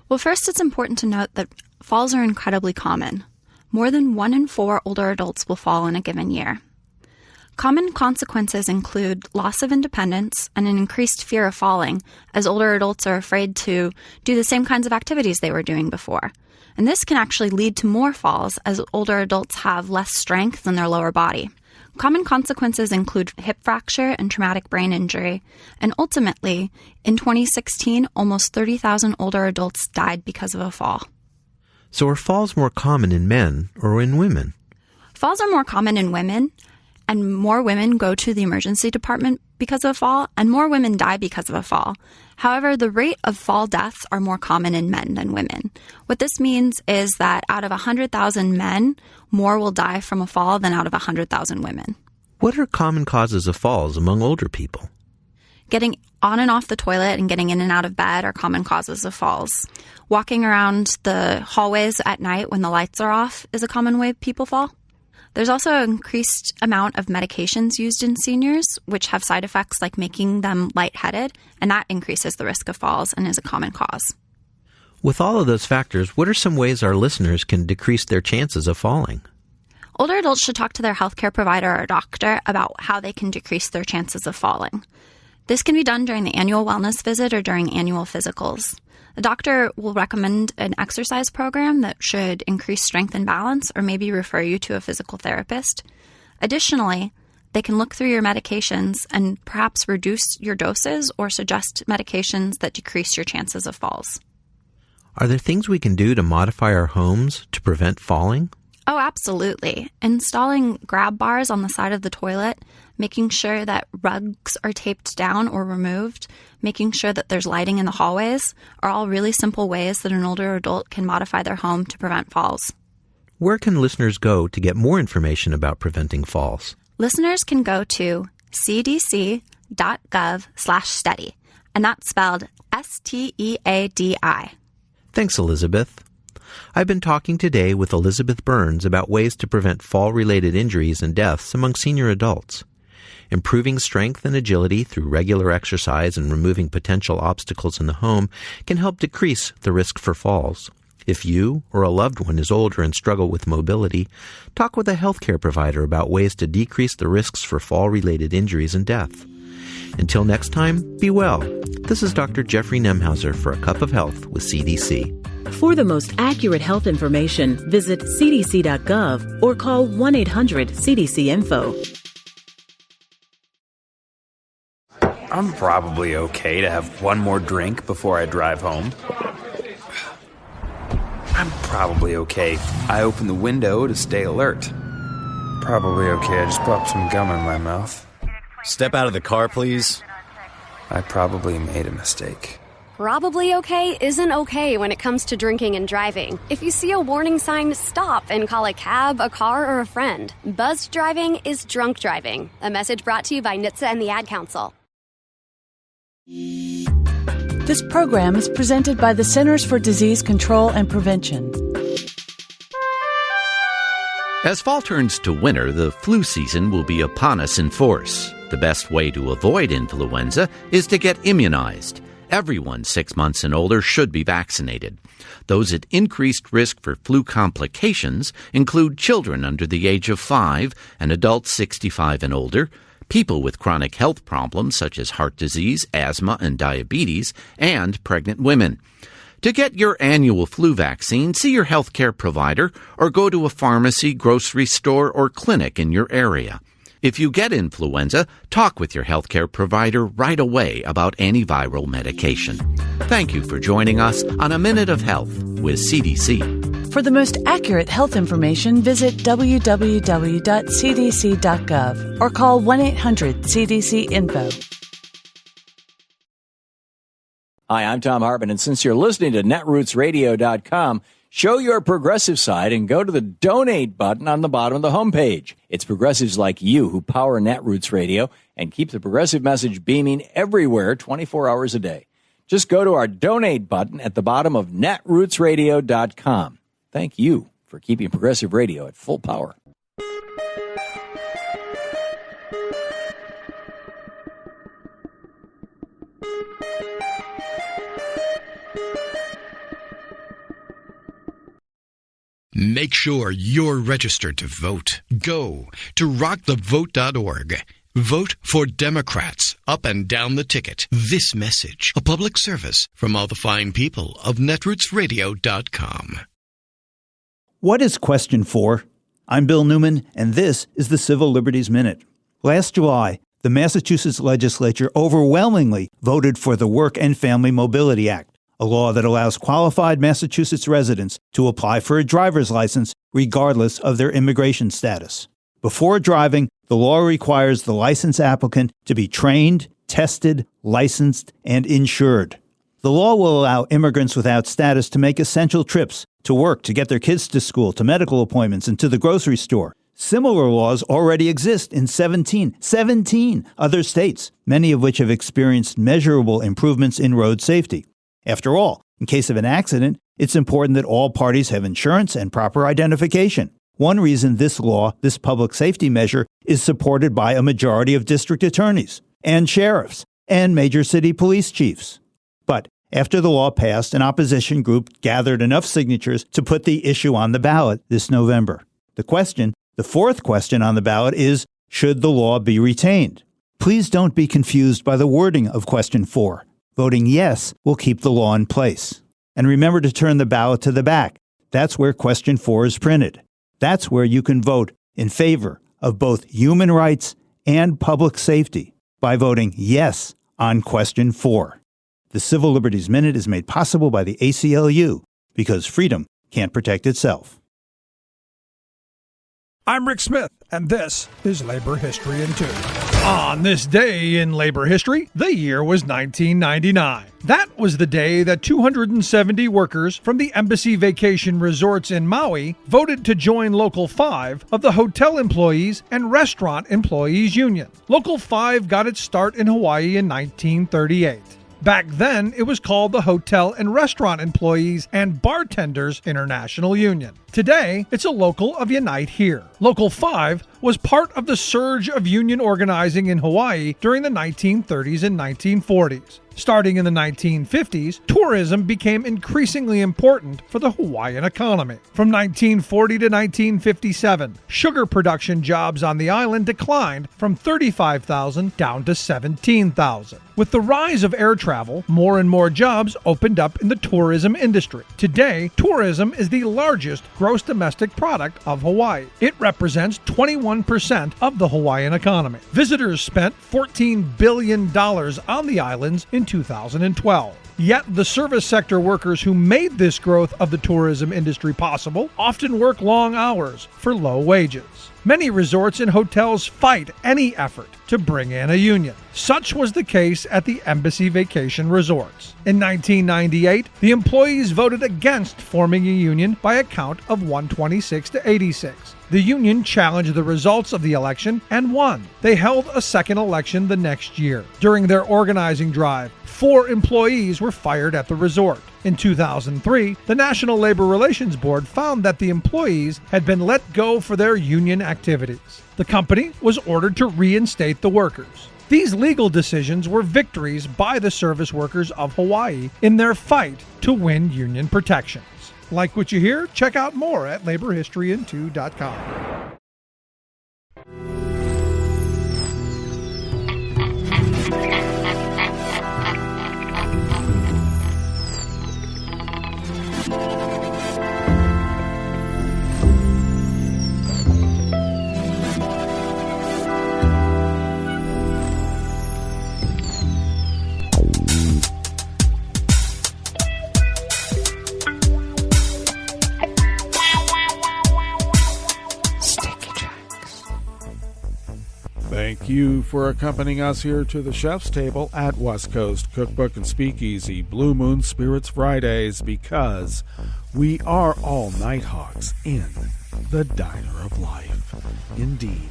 Well, first, it's important to note that falls are incredibly common. More than 1 in 4 older adults will fall in a given year. Common consequences include loss of independence and an increased fear of falling, as older adults are afraid to do the same kinds of activities they were doing before. And this can actually lead to more falls, as older adults have less strength in their lower body. Common consequences include hip fracture and traumatic brain injury. And ultimately, in 2016, almost 30,000 older adults died because of a fall. So are falls more common in men or in women? Falls are more common in women, and more women go to the emergency department because of a fall, and more women die because of a fall. However, the rate of fall deaths are more common in men than women. What this means is that out of 100,000 men, more will die from a fall than out of 100,000 women. What are common causes of falls among older people? Getting on and off the toilet and getting in and out of bed are common causes of falls. Walking around the hallways at night when the lights are off is a common way people fall. There's also an increased amount of medications used in seniors, which have side effects like making them lightheaded, and that increases the risk of falls and is a common cause. With all of those factors, what are some ways our listeners can decrease their chances of falling? Older adults should talk to their healthcare provider or doctor about how they can decrease their chances of falling. This can be done during the annual wellness visit or during annual physicals. The doctor will recommend an exercise program that should increase strength and balance, or maybe refer you to a physical therapist. Additionally, they can look through your medications and perhaps reduce your doses or suggest medications that decrease your chances of falls. Are there things we can do to modify our homes to prevent falling? Oh, absolutely. Installing grab bars on the side of the toilet, making sure that rugs are taped down or removed, making sure that there's lighting in the hallways are all really simple ways that an older adult can modify their home to prevent falls. Where can listeners go to get more information about preventing falls? Listeners can go to cdc.gov/study, and that's spelled STEADI. Thanks, Elizabeth. I've been talking today with Elizabeth Burns about ways to prevent fall-related injuries and deaths among senior adults. Improving strength and agility through regular exercise and removing potential obstacles in the home can help decrease the risk for falls. If you or a loved one is older and struggle with mobility, talk with a healthcare provider about ways to decrease the risks for fall-related injuries and death. Until next time, be well. This is Dr. Jeffrey Nemhauser for A Cup of Health with CDC. For the most accurate health information, visit cdc.gov or call 1-800-CDC-INFO. I'm probably okay to have one more drink before I drive home. I'm probably okay. I open the window to stay alert. Probably okay. I just popped some gum in my mouth. Step out of the car, please. I probably made a mistake. Probably okay isn't okay when it comes to drinking and driving. If you see a warning sign, stop and call a cab, a car, or a friend. Buzzed driving is drunk driving. A message brought to you by NHTSA and the Ad Council. This program is presented by the Centers for Disease Control and Prevention. As fall turns to winter, the flu season will be upon us in force. The best way to avoid influenza is to get immunized. Everyone 6 months and older should be vaccinated. Those at increased risk for flu complications include children under the age of 5 and adults 65 and older, people with chronic health problems such as heart disease, asthma, and diabetes, and pregnant women. To get your annual flu vaccine, see your healthcare provider or go to a pharmacy, grocery store, or clinic in your area. If you get influenza, talk with your healthcare provider right away about antiviral medication. Thank you for joining us on A Minute of Health with CDC. For the most accurate health information, visit www.cdc.gov or call 1-800-CDC-INFO. Hi, I'm Tom Hartman, and since you're listening to netrootsradio.com, show your progressive side and go to the donate button on the bottom of the homepage. It's progressives like you who power Netroots Radio and keep the progressive message beaming everywhere 24 hours a day. Just go to our donate button at the bottom of netrootsradio.com. Thank you for keeping progressive radio at full power. Make sure you're registered to vote. Go to rockthevote.org. Vote for Democrats up and down the ticket. This message, a public service from all the fine people of netrootsradio.com. What is Question 4? I'm Bill Newman, and this is the Civil Liberties Minute. Last July, the Massachusetts legislature overwhelmingly voted for the Work and Family Mobility Act, a law that allows qualified Massachusetts residents to apply for a driver's license regardless of their immigration status. Before driving, the law requires the license applicant to be trained, tested, licensed, and insured. The law will allow immigrants without status to make essential trips to work, to get their kids to school, to medical appointments, and to the grocery store. Similar laws already exist in 17 other states, many of which have experienced measurable improvements in road safety. After all, in case of an accident, it's important that all parties have insurance and proper identification. One reason this law, this public safety measure, is supported by a majority of district attorneys and sheriffs and major city police chiefs. But after the law passed, an opposition group gathered enough signatures to put the issue on the ballot this November. The fourth question on the ballot is, should the law be retained? Please don't be confused by the wording of Question 4. Voting yes will keep the law in place. And remember to turn the ballot to the back. That's where Question 4 is printed. That's where you can vote in favor of both human rights and public safety by voting yes on Question 4. The Civil Liberties Minute is made possible by the ACLU because freedom can't protect itself. I'm Rick Smith, and this is Labor History in 2. On this day in labor history, the year was 1999. That was the day that 270 workers from the Embassy Vacation Resorts in Maui voted to join Local 5 of the Hotel Employees and Restaurant Employees Union. Local 5 got its start in Hawaii in 1938. Back then, it was called the Hotel and Restaurant Employees and Bartenders International Union. Today, it's a local of Unite Here. Local 5 was part of the surge of union organizing in Hawaii during the 1930s and 1940s. Starting in the 1950s, tourism became increasingly important for the Hawaiian economy. From 1940 to 1957, sugar production jobs on the island declined from 35,000 down to 17,000. With the rise of air travel, more and more jobs opened up in the tourism industry. Today, tourism is the largest gross domestic product of Hawaii. It represents 21% of the Hawaiian economy. Visitors spent $14 billion on the islands in 2012. Yet the service sector workers who made this growth of the tourism industry possible often work long hours for low wages. Many resorts and hotels fight any effort to bring in a union. Such was the case at the Embassy Vacation Resorts. In 1998, the employees voted against forming a union by a count of 126 to 86. The union challenged the results of the election and won. They held a second election the next year. During their organizing drive, 4 employees were fired at the resort. In 2003, the National Labor Relations Board found that the employees had been let go for their union activities. The company was ordered to reinstate the workers. These legal decisions were victories by the service workers of Hawaii in their fight to win union protections. Like what you hear? Check out more at laborhistoryin2.com. Thank you for accompanying us here to the chef's table at West Coast Cookbook and Speakeasy Blue Moon Spirits Fridays, because we are all Nighthawks in the Diner of Life. Indeed.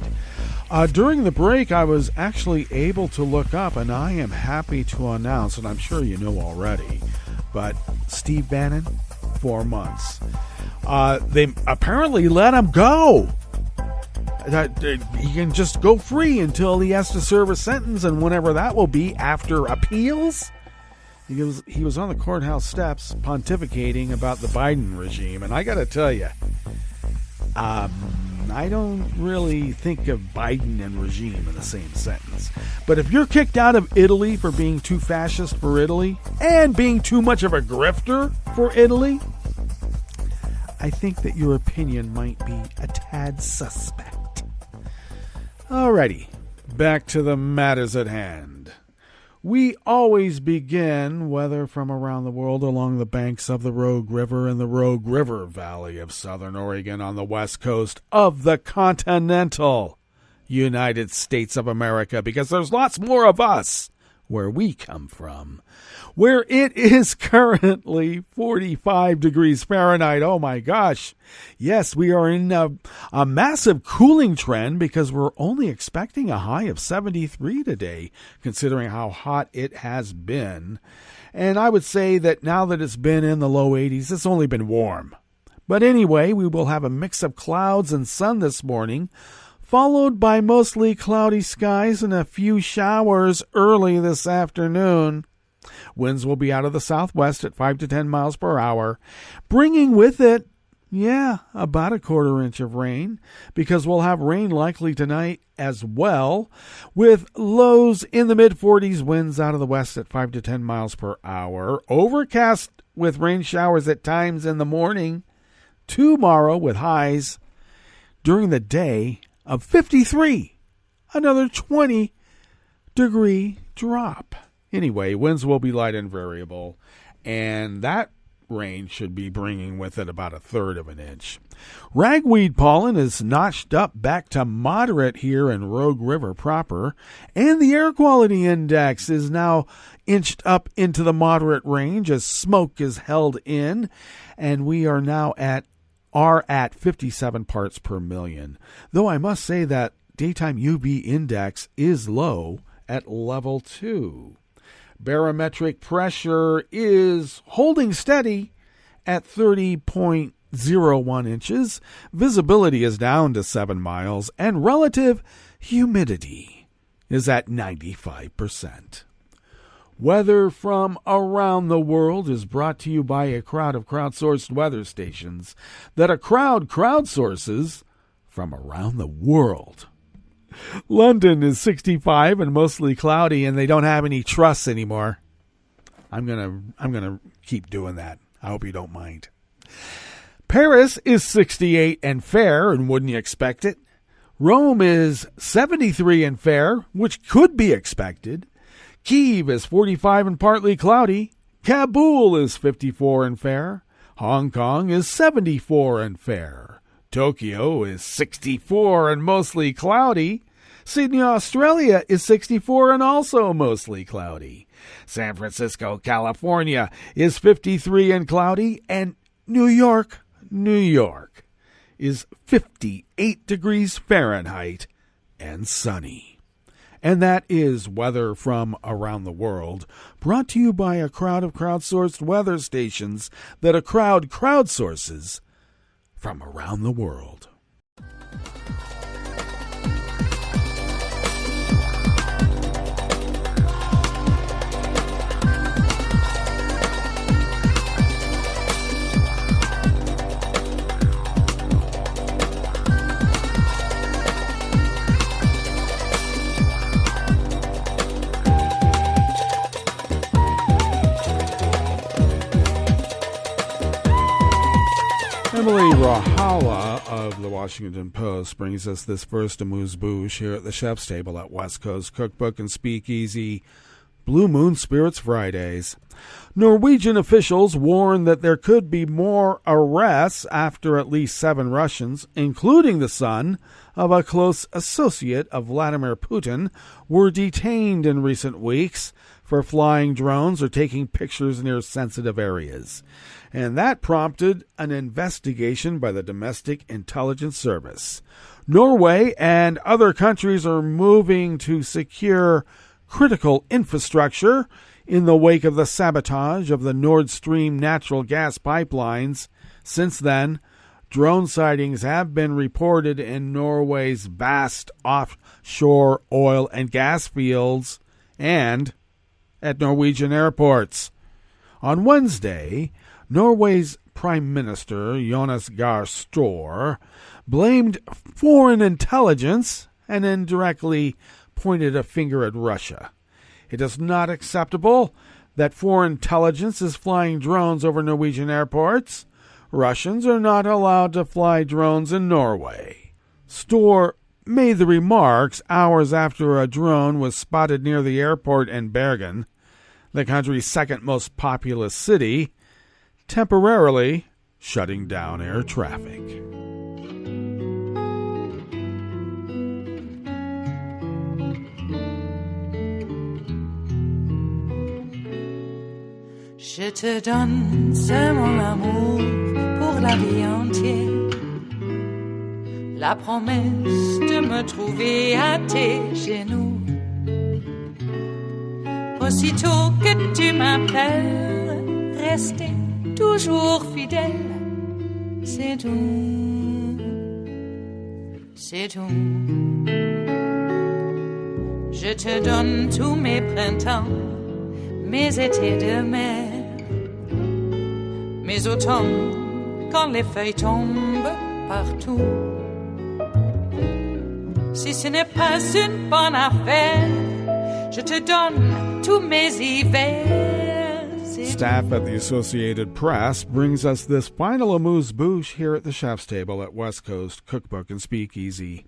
During the break, I was actually able to look up, and I am happy to announce, and I'm sure you know already, but Steve Bannon, 4 months. They apparently let him go. He can just go free until he has to serve a sentence, and whenever that will be after appeals. He was on the courthouse steps pontificating about the Biden regime, and I got to tell you, I don't really think of Biden and regime in the same sentence. But if you're kicked out of Italy for being too fascist for Italy and being too much of a grifter for Italy, I think that your opinion might be a tad suspect. Alrighty, back to the matters at hand. We always begin, whether from around the world, along the banks of the Rogue River in the Rogue River Valley of Southern Oregon on the west coast of the continental United States of America, because there's lots more of us where we come from, where it is currently 45 degrees Fahrenheit. Oh my gosh. Yes, we are in a massive cooling trend, because we're only expecting a high of 73 today, considering how hot it has been. And I would say that now that it's been in the low 80s, it's only been warm. But anyway, we will have a mix of clouds and sun this morning, followed by mostly cloudy skies and a few showers early this afternoon. Winds will be out of the southwest at 5 to 10 miles per hour, bringing with it, about a quarter inch of rain, because we'll have rain likely tonight as well, with lows in the mid-40s, winds out of the west at 5 to 10 miles per hour. Overcast with rain showers at times in the morning. Tomorrow with highs during the day of 53, another 20-degree drop. Anyway, winds will be light and variable, and that rain should be bringing with it about a third of an inch. Ragweed pollen is notched up back to moderate here in Rogue River proper, and the air quality index is now inched up into the moderate range as smoke is held in, and we are now at 57 parts per million. Though I must say that daytime UV index is low at level 2. Barometric pressure is holding steady at 30.01 inches. Visibility is down to 7 miles, and relative humidity is at 95%. Weather from around the world is brought to you by a crowd of crowdsourced weather stations that a crowd crowdsources from around the world. London is 65 and mostly cloudy, and they don't have any truss anymore. I'm gonna keep doing that. I hope you don't mind. Paris is 68 and fair, and wouldn't you expect it? Rome is 73 and fair, which could be expected. Kyiv is 45 and partly cloudy. Kabul is 54 and fair. Hong Kong is 74 and fair. Tokyo is 64 and mostly cloudy. Sydney, Australia is 64 and also mostly cloudy. San Francisco, California is 53 and cloudy. And New York is 58 degrees Fahrenheit and sunny. And that is weather from around the world, brought to you by a crowd of crowdsourced weather stations that a crowd crowdsources from around the world. Emily Rahala of the Washington Post brings us this first amuse-bouche here at the Chef's Table at West Coast Cookbook and Speakeasy Blue Moon Spirits Fridays. Norwegian officials warn that there could be more arrests after at least 7 Russians, including the son of a close associate of Vladimir Putin, were detained in recent weeks for flying drones or taking pictures near sensitive areas. And that prompted an investigation by the Domestic Intelligence Service. Norway and other countries are moving to secure critical infrastructure in the wake of the sabotage of the Nord Stream natural gas pipelines. Since then, drone sightings have been reported in Norway's vast offshore oil and gas fields and at Norwegian airports. On Wednesday, Norway's Prime Minister, Jonas Gahr Støre, blamed foreign intelligence and indirectly pointed a finger at Russia. It is not acceptable that foreign intelligence is flying drones over Norwegian airports. Russians are not allowed to fly drones in Norway. Støre made the remarks hours after a drone was spotted near the airport in Bergen, the country's second most populous city, temporarily shutting down air traffic. Je te donne ce mon amour pour la vie entière. La promesse de me trouver à tes genoux. Aussitôt que tu m'appelles, rester toujours fidèle, c'est tout, c'est tout. Je te donne tous mes printemps, mes étés de mer, mes automnes quand les feuilles tombent partout. Si ce n'est pas une bonne affaire, je te donne tous mes hivers. Staff at the Associated Press brings us this final amuse-bouche here at the Chef's Table at West Coast Cookbook and Speakeasy.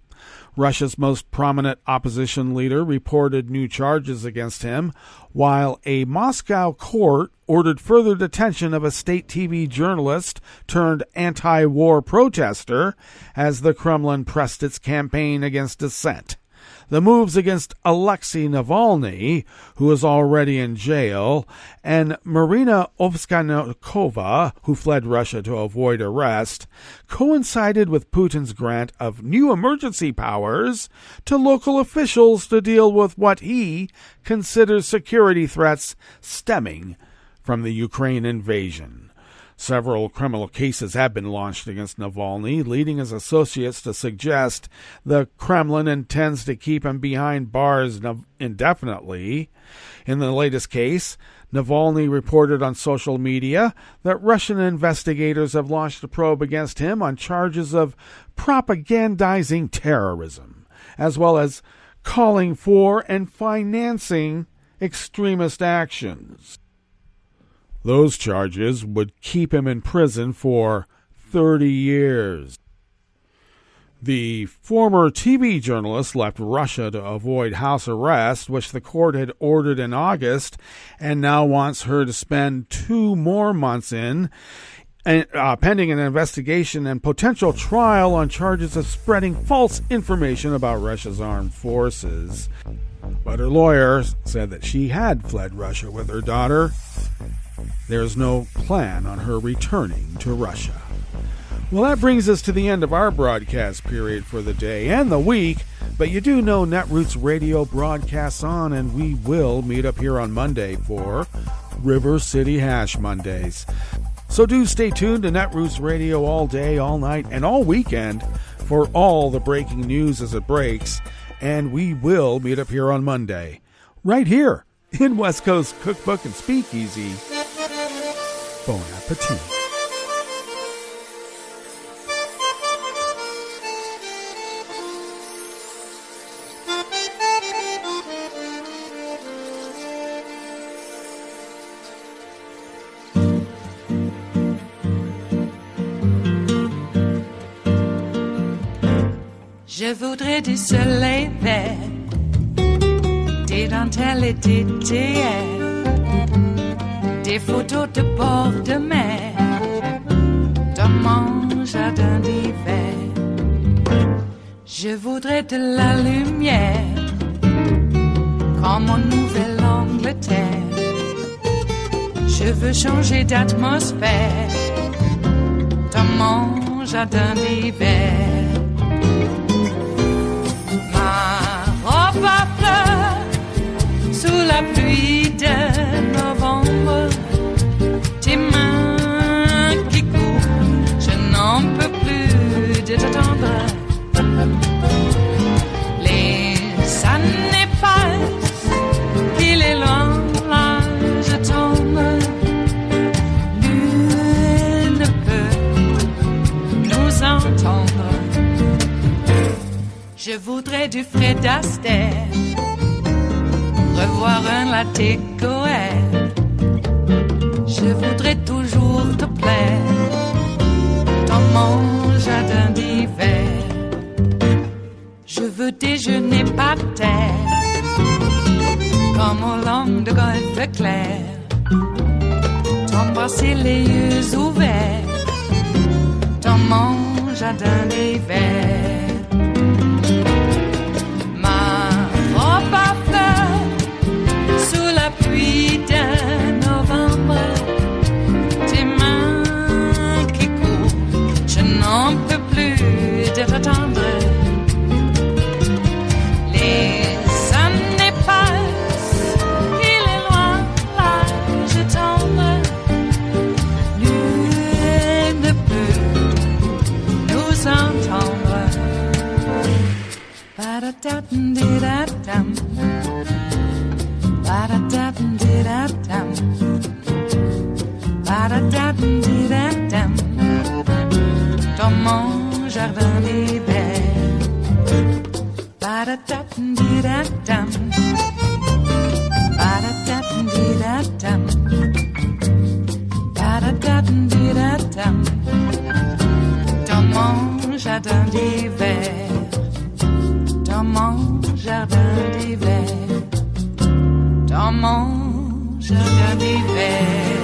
Russia's most prominent opposition leader reported new charges against him, while a Moscow court ordered further detention of a state TV journalist turned anti-war protester as the Kremlin pressed its campaign against dissent. The moves against Alexei Navalny, who is already in jail, and Marina Ovsyannikova, who fled Russia to avoid arrest, coincided with Putin's grant of new emergency powers to local officials to deal with what he considers security threats stemming from the Ukraine invasion. Several criminal cases have been launched against Navalny, leading his associates to suggest the Kremlin intends to keep him behind bars indefinitely. In the latest case, Navalny reported on social media that Russian investigators have launched a probe against him on charges of propagandizing terrorism, as well as calling for and financing extremist actions. Those charges would keep him in prison for 30 years. The former TV journalist left Russia to avoid house arrest, which the court had ordered in August, and now wants her to spend 2 more months in, pending an investigation and potential trial on charges of spreading false information about Russia's armed forces. But her lawyer said that she had fled Russia with her daughter. There is no plan on her returning to Russia. Well, that brings us to the end of our broadcast period for the day and the week. But you do know Netroots Radio broadcasts on, and we will meet up here on Monday for River City Hash Mondays. So do stay tuned to Netroots Radio all day, all night, and all weekend for all the breaking news as it breaks. And we will meet up here on Monday, right here in West Coast Cookbook and Speakeasy. Bon appetit. Je voudrais du soleil vert, des dentelles et des théières, des photos de bord de mer, dans mon jardin d'hiver. Je voudrais de la lumière, comme en Nouvelle-Angleterre. Je veux changer d'atmosphère, dans mon jardin d'hiver. Robe à fleurs sous la pluie de novembre, tes mains qui courent, je n'en peux plus de t'attendre. Les années passent, il est loin, là je tombe. Nul ne peut nous entendre. Je voudrais du Fred Astaire, revoir un latte Goël. Je voudrais toujours te plaire dans mon jardin d'hiver. Je veux déjeuner par terre, comme aux langues de golfe clair. T'embrasser les yeux ouverts dans mon jardin d'hiver. Pluie de novembre, tes mains qui courent, je n'en peux plus de t'attendre. Les années passent, il est loin, là je tombe. Nul ne peut nous entendre. Ba-da-da-dum-di-da-dum. Ba-da-da-dum-di-da-dum. Ba-da-da-dum-di-da-dum. Dans mon jardin d'hiver. Ba-da-da-dum-di-da-dum. Ba-da-da-dum-di-da-dum. Ba-da-da-dum-di-da-dum. Dans mon jardin d'hiver. Dans mon jardin d'hiver. Dans mon jardin d'hiver.